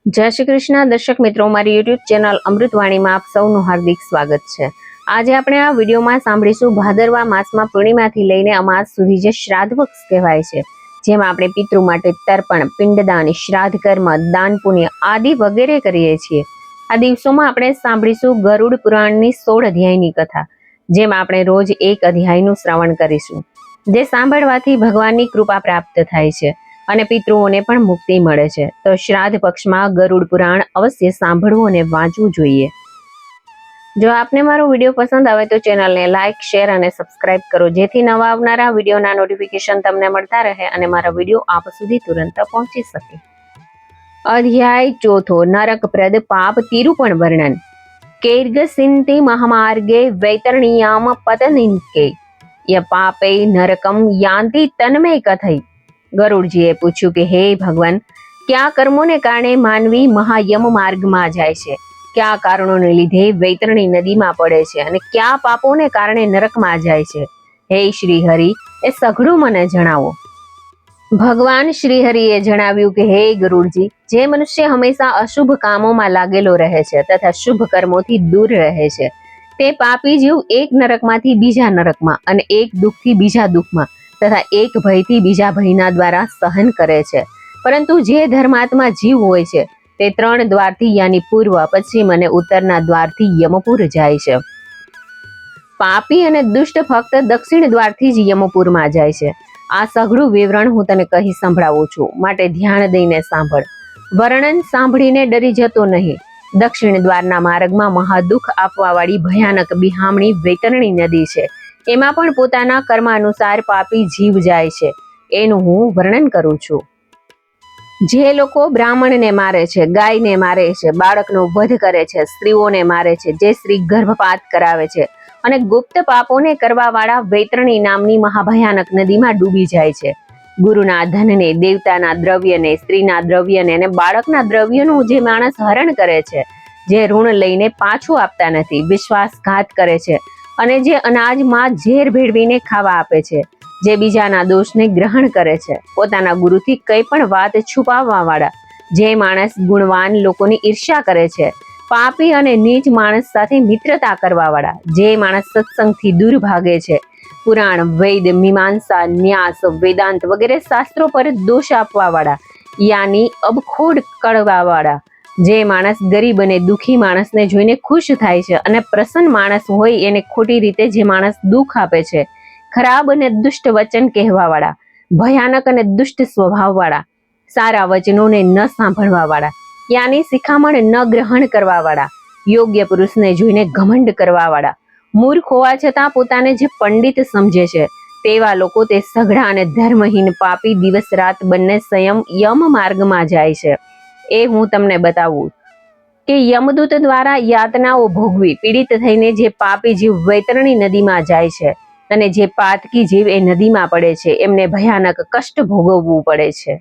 જય શ્રી કૃષ્ણ દર્શક મિત્રો, મારી યુટ્યુબ ચેનલ અમૃતવાણીમાં આપ સૌનું હાર્દિક સ્વાગત છે। આજે આપણે આ વિડીયોમાં સાંભળીશું ભાદરવા માસમાં પૂર્ણિમાથી લઈને અમાસ સુધી જે શ્રાદ્ધ પક્ષ કહેવાય છે, જેમાં આપણે પિતૃ માટે તર્પણ, પિંડદાન, શ્રાદ્ધ કર્મ, દાન પુણ્ય આદિ વગેરે કરીએ છીએ। આ દિવસોમાં આપણે સાંભળીશું ગરુડ પુરાણની 16 અધ્યાયની કથા, જેમાં આપણે રોજ એક અધ્યાયનું શ્રવણ કરીશું, જે સાંભળવાથી ભગવાનની કૃપા પ્રાપ્ત થાય છે અને પિતૃઓને પણ મુક્તિ મળે છે। તો શ્રાદ્ધ પક્ષમાં ગરુડ પુરાણ અવશ્ય સાંભળવું અને વાંચવું જોઈએ। જો આપને મારો વિડીયો પસંદ આવે તો ચેનલને લાઇક, શેર અને સબસ્ક્રાઇબ કરો, જેથી નવા આવનારા વિડીયોના નોટિફિકેશન તમને મળતા રહે અને મારા વિડીયો આપ સુધી તુરંત પહોંચી શકે। અધ્યાય ચોથો, નરકપ્રદ પાપ તિરુપણ વર્ણન। કૈર્ગસિંતિ મહામાર્ગે વૈતરણીયામ પતનિકે ય પાપે નરકમ યાંતિ તન્મે કથઈ। ગરુડજીએ પૂછ્યું કે હે ભગવાન, કયા કર્મોને કારણે માનવી મહાયમ માર્ગમાં જાય છે, કયા કારણોને લીધે વૈતરણી નદીમાં પડે છે અને કયા પાપોને કારણે નરકમાં જાય છે? હે શ્રી હરિ, એ સઘળું મને જણાવો। ભગવાન શ્રી હરિએ જણાવ્યું કે હે ગરુડજી, જે મનુષ્ય હંમેશા અશુભ કામોમાં લાગેલો રહે છે તથા શુભ કર્મોથી દૂર રહે છે, તે પાપી જીવ એક નરકમાંથી બીજા નરકમાં અને એક દુઃખથી બીજા દુઃખમાં તથા એક ભયથી બીજા ભયના દ્વારા સહન કરે છે। પરંતુ જે ધર્માત્મા જીવ હોય છે તે 3 દ્વારથી યાની પૂર્વ, પશ્ચિમ અને ઉત્તરના દ્વારથી યમપુર જાય છે। પાપી અને દુષ્ટ ફક્ત દક્ષિણ દ્વારથી જ યમપુરમાં જાય છે। આ સઘળું વિવરણ હું તને કહી સંભળાવું છું, માટે ધ્યાન દઈને સાંભળ। વર્ણન સાંભળીને ડરી જતો નહીં। દક્ષિણ દ્વારના માર્ગમાં મહાદુઃખ આપવાવાળી ભયાનક બિહામણી વૈતરણી નદી છે। એમાં પણ પોતાના કર્માનુસાર પાપી જીવ જાય છે, એનું હું વર્ણન કરું છું। જે લોકો બ્રાહ્મણને મારે છે, ગાયને મારે છે, બાળકનો વધ કરે છે, સ્ત્રીઓને મારે છે, જે સ્ત્રી ગર્ભપાત કરાવે છે અને ગુપ્ત પાપોને કરવાવાળા વૈતરણી નામની મહાભયાનક નદીમાં ડૂબી જાય છે। ગુરુના ધનને, દેવતાના દ્રવ્યને, સ્ત્રીના દ્રવ્યને અને બાળકના દ્રવ્યનું જે માણસ હરણ કરે છે, જે ઋણ લઈને પાછું આપતા નથી, વિશ્વાસઘાત કરે છે અને જે અનાજમાં ઝેર ભેળવીને ખાવા આપે છે, જે બીજાના દોષને ગ્રહણ કરે છે, પોતાના ગુરુથી કંઈ પણ વાત છુપાવવા વાળા, જે માણસ ગુણવાન લોકોની ઈર્ષ્યા કરે છે, પાપી અને નીચ માણસ સાથે મિત્રતા કરવા વાળા, જે માણસ સત્સંગથી દૂર ભાગે છે, પુરાણ, વૈદ, મીમાંસા, ન્યાસ, વેદાંત વગેરે શાસ્ત્રો પર દોષ આપવા વાળા, યાની અબખોડ કરવા વાળા, જે માણસ ગરીબ અને દુઃખી માણસને જોઈને ખુશ થાય છે અને પ્રસન્ન માણસ હોય એને ખોટી રીતે જે માણસ દુઃખ આપે છે, ખરાબ અને દુષ્ટ વચન કહેવા વાળા, ભયાનક અને દુષ્ટ સ્વભાવ વાળા, સારા વચનોને ન સાંભળવા વાળા, યાની શિખામણ ન ગ્રહણ કરવા વાળા, યોગ્ય પુરુષને જોઈને ઘમંડ કરવા વાળા, મૂર્ખ હોવા છતાં પોતાને જે પંડિત સમજે છે તેવા લોકો, તે સઘળા અને ધર્મહીન પાપી દિવસ રાત બંને સંયમ યમ માર્ગમાં જાય છે। એ હું તમને બતાવું કે યમદૂત દ્વારા યાતનાઓ ભોગવી પીડિત થઈને જે પાપી જીવ વૈતરણી નદીમાં જાય છે અને જે પાતકી જીવ એ નદીમાં પડે છે, એમને ભયાનક કષ્ટ ભોગવવું પડે છે।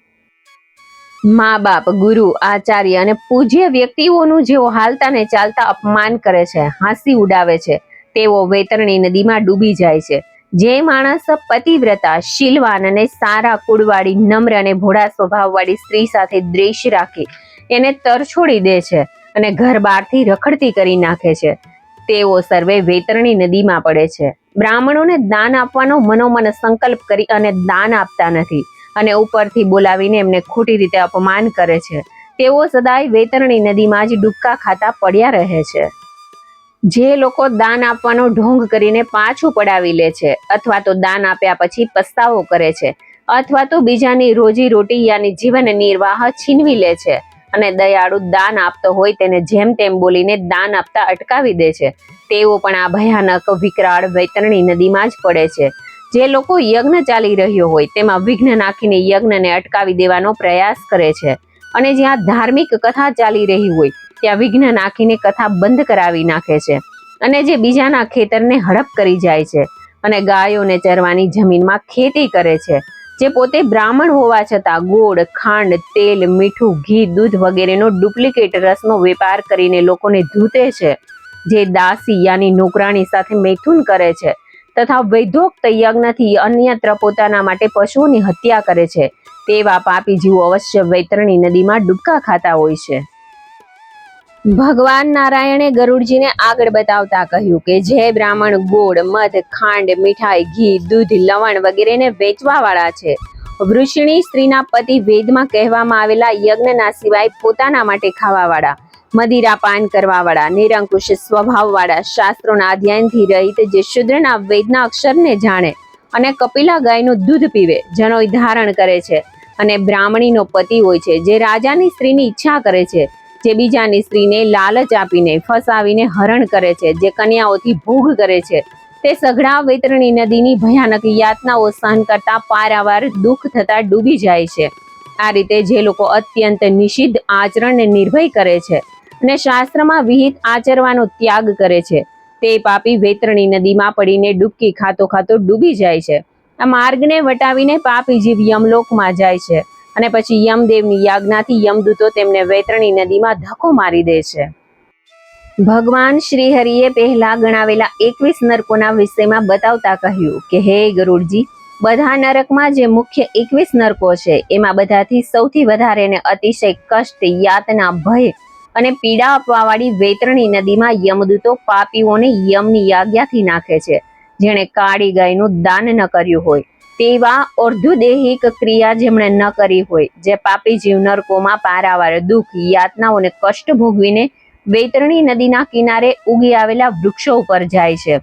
મા બાપ, ગુરુ, આચાર્ય અને પૂજ્ય વ્યક્તિઓનું જેઓ હાલતા ને ચાલતા અપમાન કરે છે, હાંસી ઉડાવે છે, તેઓ વૈતરણી નદીમાં ડૂબી જાય છે। જે માણસ પતિવ્રતા, શીલવાન અને સારા કુળવાળી, નમ્ર અને ભોળા સ્વભાવવાળી સ્ત્રી સાથે દ્વેષ રાખી એને તરછોડી દે છે અને ઘર બહારથી રખડતી કરી નાખે છે, તેઓ સર્વે વૈતરણી નદીમાં પડે છે। બ્રાહ્મણોને દાન આપવાનો મનોમન સંકલ્પ કરી અને દાન આપતા નથી અને ઉપરથી બોલાવીને એમને ખોટી રીતે અપમાન કરે છે, તેઓ સદાય વૈતરણી નદીમાં જ ડૂબકા ખાતા પડ્યા રહે છે। જે લોકો દાન આપવાનો ઢોંગ કરીને પાછું પડાવી લે છે, અથવા તો દાન આપ્યા પછી પસ્તાવો કરે છે, અથવા તો બીજાની રોજી રોટી યાની જીવન નિર્વાહ છીનવી લે છે અને દયાળુ દાન આપતો હોય તેને જેમ તેમ બોલીને દાન આપતા અટકાવી દે છે, તેઓ પણ આ ભયાનક વિકરાળ વૈતરણી નદીમાં જ પડે છે। જે લોકો યજ્ઞ ચાલી રહ્યો હોય તેમાં વિઘ્ન નાખીને યજ્ઞને અટકાવી દેવાનો પ્રયાસ કરે છે અને જ્યાં ધાર્મિક કથા ચાલી રહી હોય ત્યાં વિઘ્ન નાખીને કથા બંધ કરાવી નાખે છે અને જે બીજાના ખેતરને હડપ કરી જાય છે અને ગાયોને ચરવાની જમીનમાં ખેતી કરે છે, જે પોતે બ્રાહ્મણ હોવા છતાં ગોળ, ખાંડ, તેલ, મીઠું, ઘી, દૂધ વગેરેનો ડુપ્લિકેટ રસનો વેપાર કરીને લોકોને ધૂતે છે, જે દાસી યાની નોકરાણી સાથે મૈથુન કરે છે તથા વૈધોક્ત યજ્ઞથી અન્યત્ર પોતાના માટે પશુઓની હત્યા કરે છે, તેવા પાપી જીવો અવશ્ય વૈતરણી નદીમાં ડૂબકા ખાતા હોય છે। ભગવાન નારાયણે ગરુડજીને આગળ બતાવતા કહ્યું કે જે બ્રાહ્મણ ગોળ, મધ, ખાંડ, મીઠાઈ, ઘી, દૂધ, લવણ વગેરેને વેચવા વાળા છે, વૃષિણી સ્ત્રીના પતિ વેદમાં કહેવામાં આવેલા યજ્ઞના સિવાય પોતાના માટે ખાવા વાળા, મદિરા પાન કરવા વાળા, નિરંકુશ સ્વભાવ વાળા, શાસ્ત્રોના અધ્યયનથી રહિત, જે શુદ્રના વેદના અક્ષરને જાણે અને કપિલા ગાયનું દૂધ પીવે, જનોઈ ધારણ કરે છે અને બ્રાહ્મણીનો પતિ હોય છે, જે રાજાની સ્ત્રીની ઈચ્છા કરે છે, જે બીજાની સ્ત્રીને લાલચ આપીને ફસાવીને હરણ કરે છે, જે કન્યાઓથી ભોગ કરે છે, તે સઘળા વૈતરણી નદીની ભયાનક યાતનાઓ સહન કરતા પારાવાર દુઃખ થતા ડૂબી જાય છે. આ રીતે જે લોકો અત્યંત નિષિદ્ધ આચરણને નિર્ભય કરે છે અને શાસ્ત્રમાં વિહિત આચરવાનો ત્યાગ કરે છે, તે પાપી વૈતરણી નદીમાં પડીને ડૂબકી ખાતો ખાતો ડૂબી જાય છે. આ માર્ગને વટાવીને પાપી જીવ યમલોકમાં જાય છે અને પછી યમદેવની યાજ્ઞાથી યમદૂતો તેમને વૈતરણી નદીમાં ધક્કો મારી દે છે. ભગવાન શ્રી હરિએ પહેલા ગણાવેલા 21 નરકોના વિષયમાં બતાવતા કહ્યું કે હે ગરુડજી, બધા નરકમાં જે મુખ્ય 21 નરકો છે એમાં બધાથી સૌથી વધારે ને અતિશય કષ્ટ, યાતના, ભય અને પીડા આપવાવાળી વૈતરણી નદીમાં યમદૂતો પાપીઓને યમની આજ્ઞાથી નાખે છે. જેણે કાળી ગાયનું દાન ન કર્યું હોય, તેવા અર્ધુદેહિક ક્રિયા જેમણે ન કરી હોય, જે પાપી જીવ નરકોમાં પારાવાર દુઃખ, યાતનાઓ અને કષ્ટ ભોગવીને વૈતરણી નદીના કિનારે ઉગી આવેલા વૃક્ષો ઉપર જાય છે,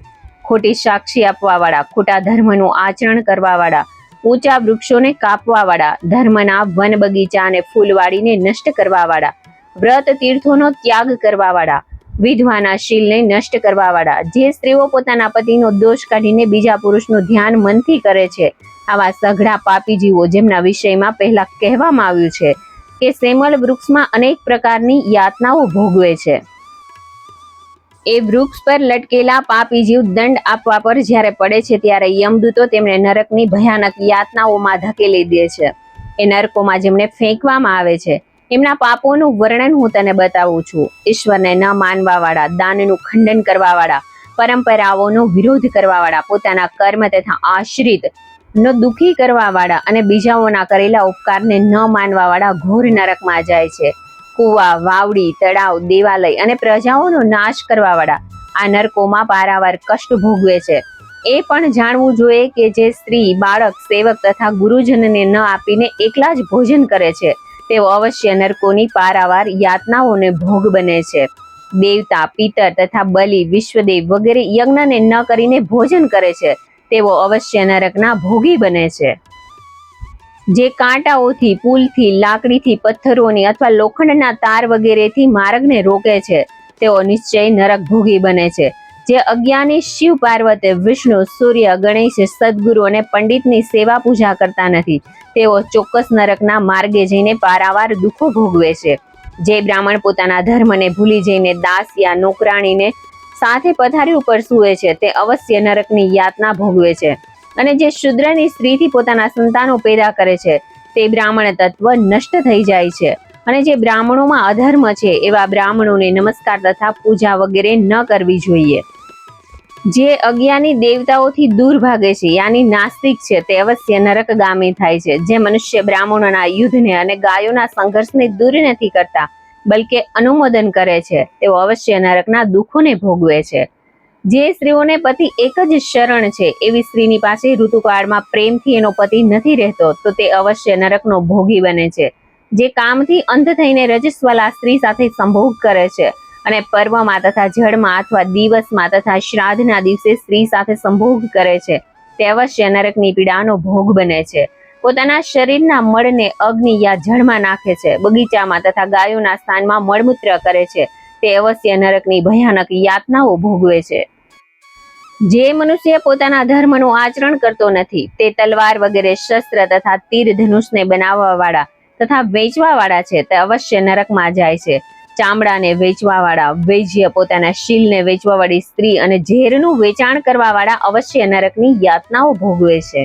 ખોટી સાક્ષી આપવા વાળા, ખોટા ધર્મનું આચરણ કરવા વાળા, ઊંચા વૃક્ષોને કાપવા વાળા, ધર્મના વન બગીચા અને ફૂલવાડીને નષ્ટ કરવા વાળા, વ્રત તીર્થોનો ત્યાગ કરવા વાળા, વિધવાના શીલને નષ્ટ કરવા વાળા, જે સ્ત્રીઓ પોતાના પતિનો દોષ કાઢીને બીજા પુરુષનું ધ્યાન મનથી કરે છે, આવા સઘળા પાપી જીવો જેમના વિષયમાં પહેલા કહેવામાં આવ્યું છે કે સેમલ વૃક્ષમાં અનેક પ્રકારની યાતનાઓ ભોગવે છે. એ વૃક્ષ પર લટકેલા પાપી જીવ દંડ આપવા પર જ્યારે પડે છે ત્યારે યમદૂતો તેમને નરકની ભયાનક યાતનાઓમાં ધકેલી દે છે. એ નરકોમાં જેમને ફેંકવામાં આવે છે એમના પાપોનું વર્ણન હું તને બતાવું છું. ઈશ્વરને ન માનવા વાળા, દાનનું ખંડન કરવા વાળા, પરંપરાઓનો વિરોધ કરવા વાળા, પોતાના કર્મ તથા આશ્રિત નો દુઃખી કરવા વાળા અને બીજાઓના કરેલા ઉપકારને ન માનવા વાળા ઘોર નરકમાં જાય છે. કુવા, વાવડી, તળાવ, દેવાલય અને પ્રજાઓનો નાશ કરવા વાળા આ નરકોમાં પારાવાર કષ્ટ ભોગવે છે. એ પણ જાણવું જોઈએ કે જે સ્ત્રી, બાળક, સેવક તથા ગુરુજનને ન આપીને એકલા જ ભોજન કરે છે તેઓ અવશ્ય નરકોની પારાવાર યાતનાઓને ભોગ બને છે. દેવતા, પિતર તથા બલિ, વિશ્વદેવ વગેરે યજ્ઞને ન કરીને ભોજન કરે છે તેઓ અવશ્ય નરકના ભોગી બને છે. જે કાંટાઓથી, પુલથી, લાકડીથી, પથ્થરોની અથવા લોખંડના તાર વગેરેથી માર્ગને રોકે છે તેઓ નિશ્ચય નરક ભોગી બને છે. જે અજ્ઞાની શિવ, પાર્વતી, વિષ્ણુ, સૂર્ય, ગણેશ, સદગુરુ અને પંડિતની સેવા પૂજા કરતા નથી તેઓ ચોક્કસ નરકના માર્ગે જઈને પારાવાર દુઃખો ભોગવે છે. જે બ્રાહ્મણ પોતાના ધર્મને ભૂલી જઈને દાસિયા, નોકરાણીને સાથે પથારી ઉપર સૂવે છે તે અવશ્ય નરકની યાતના ભોગવે છે. અને જે શુદ્રની સ્ત્રીથી પોતાના સંતાનો પેદા કરે છે તે બ્રાહ્મણ તત્વ નષ્ટ થઈ જાય છે. અને જે બ્રાહ્મણોમાં અધર્મ છે એવા બ્રાહ્મણોને નમસ્કાર તથા પૂજા વગેરે ન કરવી જોઈએ. જે અજ્ઞાની દેવતાઓથી દૂર ભાગે છે યાની નાસ્તિક છે તે અવશ્ય નરકગામી થાય છે. જે મનુષ્ય બ્રાહ્મણોના યુદ્ધને અને ગાયોના સંઘર્ષને દૂર નથી કરતા બલકે અનુમોદન કરે છે તેઓ અવશ્ય નરકના દુઃખોને ભોગવે છે. જે સ્ત્રીઓને પતિ એક જ શરણ છે એવી સ્ત્રીની પાસે ઋતુકાળમાં પ્રેમથી એનો પતિ નથી રહેતો તો તે અવશ્ય નરકનો ભોગી બને છે. જે કામથી અંધ થઈને રજસ્વલા સ્ત્રી સાથે સંભોગ કરે છે અને પર્વમાં તથા જળમાં અથવા દિવસમાં તથા શ્રાદ્ધના દિવસે સ્ત્રી સાથે સંભોગ કરે છે તે અવશ્ય નરકની પીડાનો ભોગ બને છે. પોતાના શરીરના મળને અગ્નિ યા જળમાં નાખે છે, બગીચામાં તથા ગાયોના સ્થાનમાં મળમૂત્ર કરે છે તે અવશ્ય નરકની ભયાનક યાતનાઓ ભોગવે છે. જે મનુષ્ય પોતાના ધર્મનું આચરણ કરતો નથી તે તલવાર વગેરે શસ્ત્ર તથા તીર ધનુષને બનાવવા વાળા તથા વેચવા વાળા છે તે અવશ્ય નરકમાં જાય છે. ચામડાને વેચવા વાળા, વૈજ્ય, પોતાના શીલને વેચવા વાળી સ્ત્રી અને ઝેરનું વેચાણ કરવા વાળા અવશ્ય નરકની યાતનાઓ ભોગવે છે.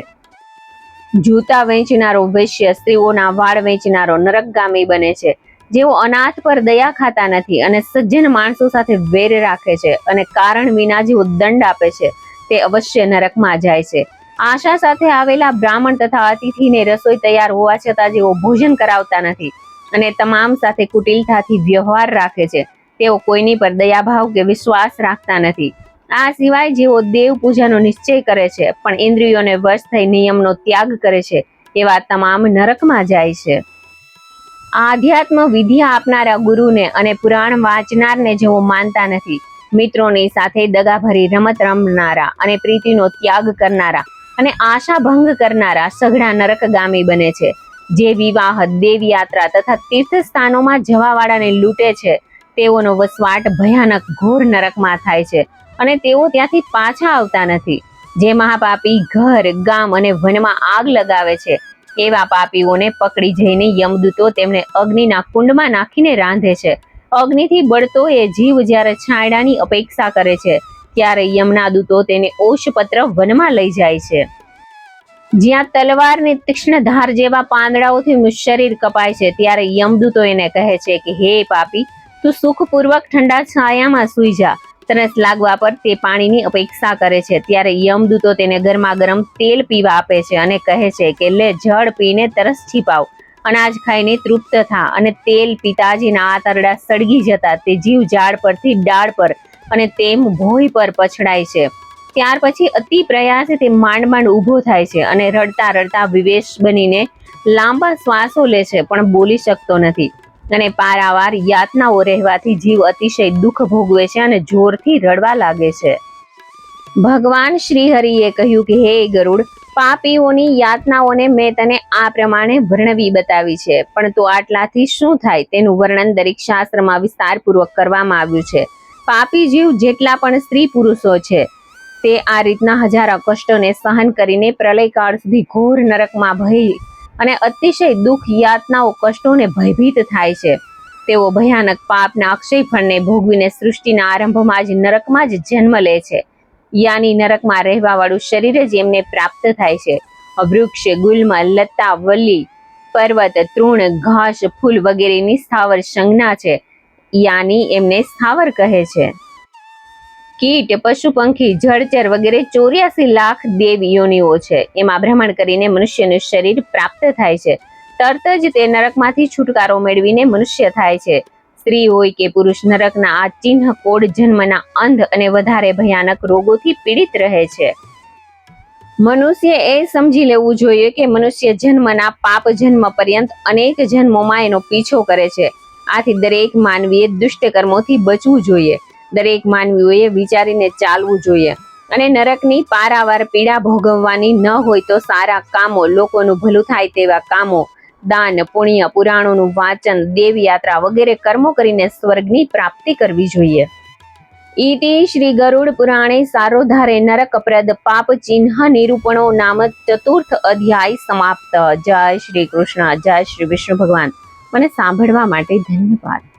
જૂતા વેચનારો વૈશ્ય, સ્ત્રીઓના વાળ વેચનારો નરકગામી બને છે. જેઓ અનાથ પર દયા ખાતા નથી અને સજ્જન માણસો સાથે વેર રાખે છે અને કારણ વિના જેઓ દંડ આપે છે તે અવશ્ય નરકમાં જાય છે. આશા સાથે આવેલા બ્રાહ્મણ તથા અતિથિને રસોઈ તૈયાર હોવા છતાં જેઓ ભોજન કરાવતા નથી અને તમામ સાથે કુટિલતાથી વ્યવહાર રાખે છે તેઓ કોઈની પર દયાભાવ કે વિશ્વાસ રાખતા નથી. આ સિવાય જેઓ દેવ પૂજાનો નિશ્ચય કરે છે પણ ઇન્દ્રિયોને વશ થઈ નિયમનો ત્યાગ કરે છે, એવા તમામ નરકમાં જાય છે. આધ્યાત્મ વિદ્યા આપનારા ગુરુને અને પુરાણ વાંચનારને જેઓ માનતા નથી, મિત્રોની સાથે દગાભરી રમત રમનારા અને પ્રીતિનો ત્યાગ કરનારા અને આશા ભંગ કરનારા સઘળા નરકગામી બને છે. જે વિવાહ, દેવયાત્રા તથા તીર્થ સ્થાનોમાં જવાવાળાને લૂંટે છે, તેઓનો વસવાટ ભયાનક ઘોર નરકમાં થાય છે અને તેઓ ત્યાંથી પાછા આવતા નથી. જે મહાપાપી ઘર, ગામ અને વનમાં આગ લગાવે છે, એવા પાપીઓને પકડી જઈને યમદૂતો તેમને અગ્નિના કુંડમાં નાખીને રાંધે છે. અગ્નિથી બળતો એ જીવ જ્યારે છાંયડાની અપેક્ષા કરે છે, ત્યારે યમના દૂતો તેને ઓશપત્ર વનમાં લઈ જાય છે. જ્યાં તલવારની તીક્ષ્ણ ધાર જેવા પાંદડાઓથી શરીર કપાય છે, ત્યારે યમદૂતો એને કહે છે કે હે પાપી, તું સુખપૂર્વક ઠંડા છાયામાં સૂઈ જા. તરસ લાગવા પર તે પાણીની અપેક્ષા કરે છે, ત્યારે યમદૂતો તેને ગરમા ગરમ તેલ પીવા આપે છે અને કહે છે કે લે, જળ પીને તરસ છીપાવ, અનાજ ખાઈને તૃપ્ત થા. અને તેલ પીતા જેના આંતરડા સળગી જતા તે જીવ ઝાડ પરથી ડાળ પર અને તેમ ભોંય પર પછડાય છે. ત્યાર પછી અતિ પ્રયાસે તે માંડ માંડ ઊભો થાય છે અને રડતા રડતા વિવેશ બનીને લાંબા શ્વાસો લે છે, પણ બોલી શકતો નથી. અને પારાવાર યાતનાઓ રહેવાથી જીવ અતિશય દુઃખ ભોગવે છે અને જોરથી રડવા લાગે છે. ભગવાન શ્રી હરિએ કહ્યું કે હે ગરુડ, પાપીઓની યાતનાઓને મેં તને આ પ્રમાણે વર્ણવી બતાવી છે, પણ તો આટલાથી શું થાય તેનું વર્ણન દરેક શાસ્ત્રમાં વિસ્તારપૂર્વક કરવામાં આવ્યું છે. પાપી જીવ જેટલા પણ સ્ત્રી પુરુષો છે, તે આ રીતના હજારો કષ્ટોને સહન કરીને પ્રલયકાળ સુધી ઘોર નરકમાં ભય અને અતિશય દુઃખ, યાતનાઓ, કષ્ટોને ભયભીત થાય છે. તેઓ ભયાનક પાપના અક્ષય ફળને ભોગવીને સૃષ્ટિના આરંભમાં જ નરકમાં જ જન્મ લે છે. યાની નરકમાં રહેવા વાળું શરીર જ એમને પ્રાપ્ત થાય છે. વૃક્ષ, ગુલ્મ, લતા, વલ્લી, પર્વત, તૃણ, ઘાસ, ફૂલ વગેરેની સ્થાવર સંજ્ઞા છે. યાની એમને સ્થાવર કહે છે. કીટ, પશુ, પંખી, જળચર વગેરે 84 લાખ દેવ યોનિઓ છે. એમાં ભ્રમણ કરીને મનુષ્યનું શરીર પ્રાપ્ત થાય છે. તરત જ તે નરકમાંથી છુટકારો મેળવીને મનુષ્ય થાય છે. સ્ત્રી હોય કે પુરુષ, નરકના આ ચિહ્ન કોડ જન્મના અંધ અને વધારે ભયાનક રોગોથી પીડિત રહે છે. મનુષ્ય એ સમજી લેવું જોઈએ કે મનુષ્ય જન્મના પાપ જન્મ પર્યંત અનેક જન્મોમાં એનો પીછો કરે છે. આથી દરેક માનવીએ દુષ્ટ કર્મોથી બચવું જોઈએ. દરેક માનવીઓએ વિચારીને ચાલવું જોઈએ અને નરકની પારાવાર પીડા ભોગવવાની ન હોય તો સારા કામો, લોકોનું ભલું થાય તેવા કામો, દાન, પુણ્ય, પુરાણોનું વાંચન, દેવયાત્રા વગેરે કર્મો કરીને સ્વર્ગની પ્રાપ્તિ કરવી જોઈએ. ઇતિ શ્રી ગરુડ પુરાણે સારોધારે નરકપ્રદ પાપ ચિહ્ન નિરૂપણો નામ ચતુર્થ અધ્યાય સમાપ્ત. જય શ્રી કૃષ્ણ. જય શ્રી વિષ્ણુ ભગવાન. મને સાંભળવા માટે ધન્યવાદ.